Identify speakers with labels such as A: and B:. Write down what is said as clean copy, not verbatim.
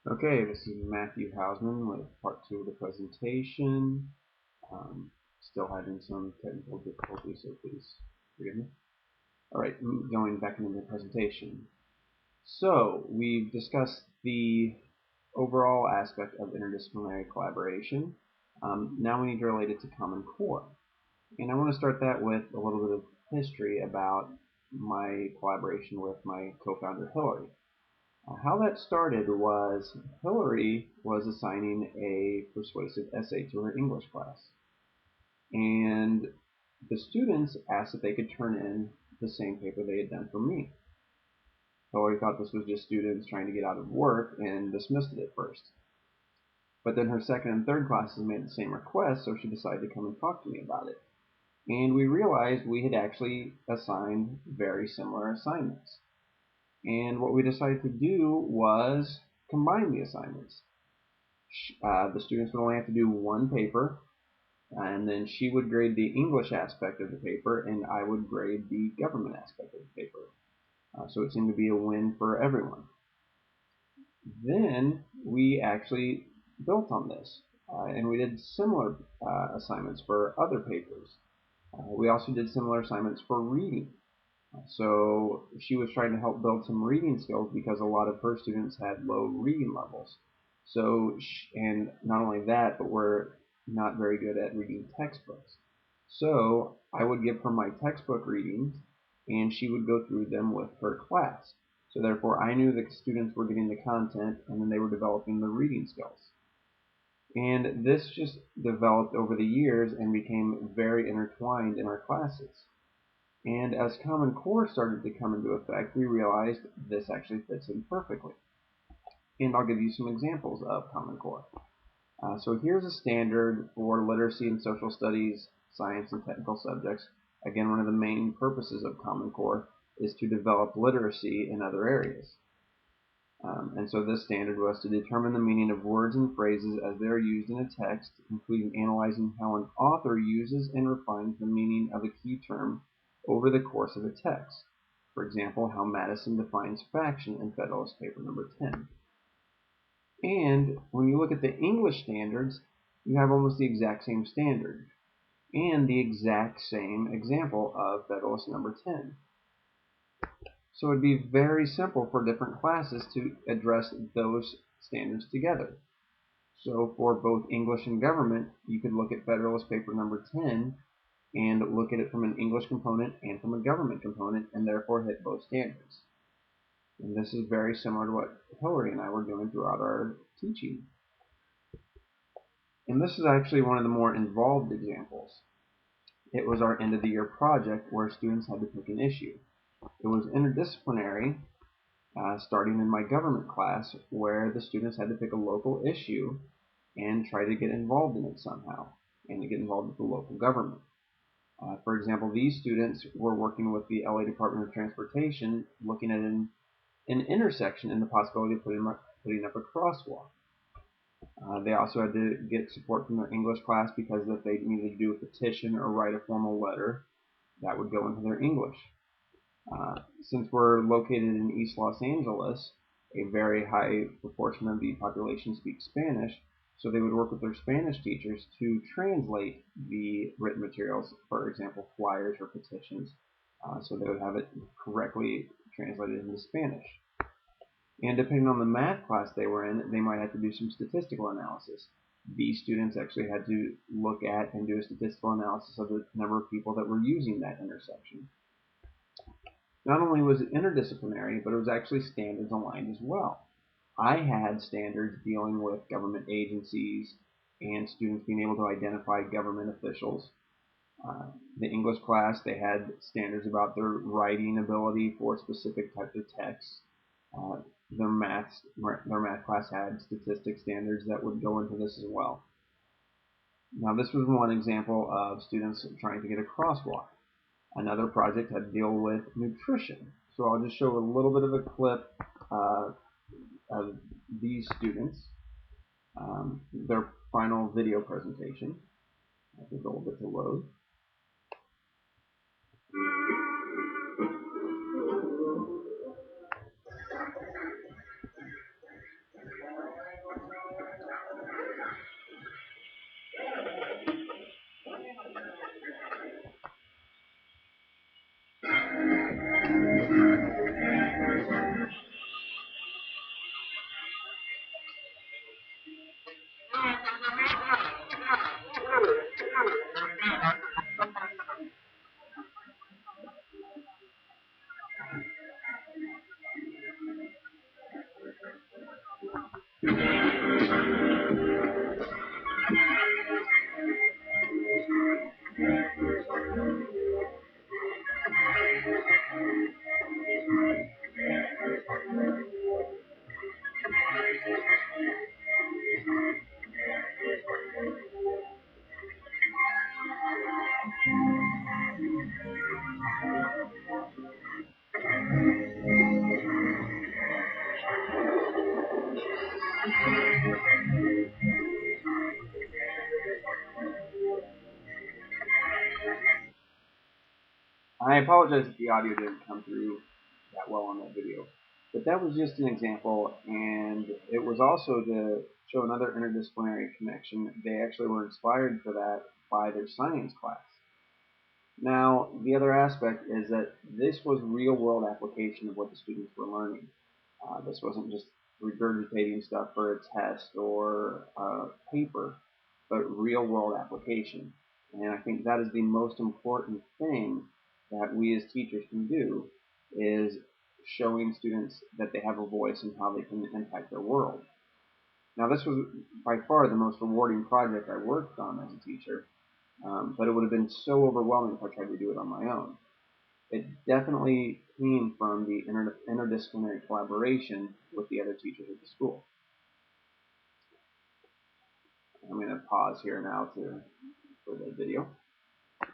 A: Okay, this is Matthew Hausman with part 2 of the presentation. Still having some technical difficulties, so please forgive me. Alright, going back into the presentation. So, we've discussed the overall aspect of interdisciplinary collaboration. Now we need to relate it to Common Core. And I want to start that with a little bit of history about my collaboration with my co-founder Hillary. How that started was Hillary was assigning a persuasive essay to her English class. And the students asked if they could turn in the same paper they had done for me. Hillary thought this was just students trying to get out of work and dismissed it at first. But then her second and third classes made the same request, so she decided to come and talk to me about it. And we realized we had actually assigned very similar assignments. And what we decided to do was combine the assignments. The students would only have to do one paper, and then she would grade the English aspect of the paper, and I would grade the government aspect of the paper. So it seemed to be a win for everyone. Then we actually built on this, and we did similar assignments for other papers. We also did similar assignments for reading. So she was trying to help build some reading skills because a lot of her students had low reading levels. So, and not only that, but were not very good at reading textbooks. So I would give her my textbook readings, and she would go through them with her class. So therefore, I knew the students were getting the content, and then they were developing the reading skills. And this just developed over the years and became very intertwined in our classes. And as Common Core started to come into effect, we realized this actually fits in perfectly. And I'll give you some examples of Common Core. So here's a standard for literacy and social studies, science, and technical subjects. Again, one of the main purposes of Common Core is to develop literacy in other areas. And so this standard was to determine the meaning of words and phrases as they are used in a text, including analyzing how an author uses and refines the meaning of a key term over the course of a text. For example, how Madison defines faction in Federalist Paper number 10. And when you look at the English standards, you have almost the exact same standard and the exact same example of Federalist number 10. So it would be very simple for different classes to address those standards together. So for both English and government, you could look at Federalist Paper number 10 and look at it from an English component and from a government component, and therefore hit both standards. And this is very similar to what Hillary and I were doing throughout our teaching. And this is actually one of the more involved examples. It was our end of the year project where students had to pick an issue. It was interdisciplinary, starting in my government class, where the students had to pick a local issue and try to get involved in it somehow, and to get involved with the local government. For example, these students were working with the LA Department of Transportation, looking at an intersection and the possibility of putting up a crosswalk. They also had to get support from their English class because if they needed to do a petition or write a formal letter, that would go into their English. Since we're located in East Los Angeles, a very high proportion of the population speaks Spanish, so they would work with their Spanish teachers to translate the written materials, for example, flyers or petitions, so they would have it correctly translated into Spanish. And depending on the math class they were in, they might have to do some statistical analysis. These students actually had to look at and do a statistical analysis of the number of people that were using that intersection. Not only was it interdisciplinary, but it was actually standards aligned as well. I had standards dealing with government agencies and students being able to identify government officials. The English class, they had standards about their writing ability for specific types of texts. Their math class had statistics standards that would go into this as well. Now this was one example of students trying to get a crosswalk. Another project had to deal with nutrition. So I'll just show a little bit of a clip of these students, their final video presentation. I think a little bit to load. I apologize if the audio didn't come through that well on that video. But that was just an example, and it was also to show another interdisciplinary connection. They actually were inspired for that by their science class. Now, the other aspect is that this was real-world application of what the students were learning. This wasn't just regurgitating stuff for a test or a paper, but real-world application. And I think that is the most important thing that we as teachers can do, is showing students that they have a voice and how they can impact their world. Now, this was by far the most rewarding project I worked on as a teacher, but it would have been so overwhelming if I tried to do it on my own. It definitely came from the interdisciplinary collaboration with the other teachers at the school. I'm going to pause here now for the video.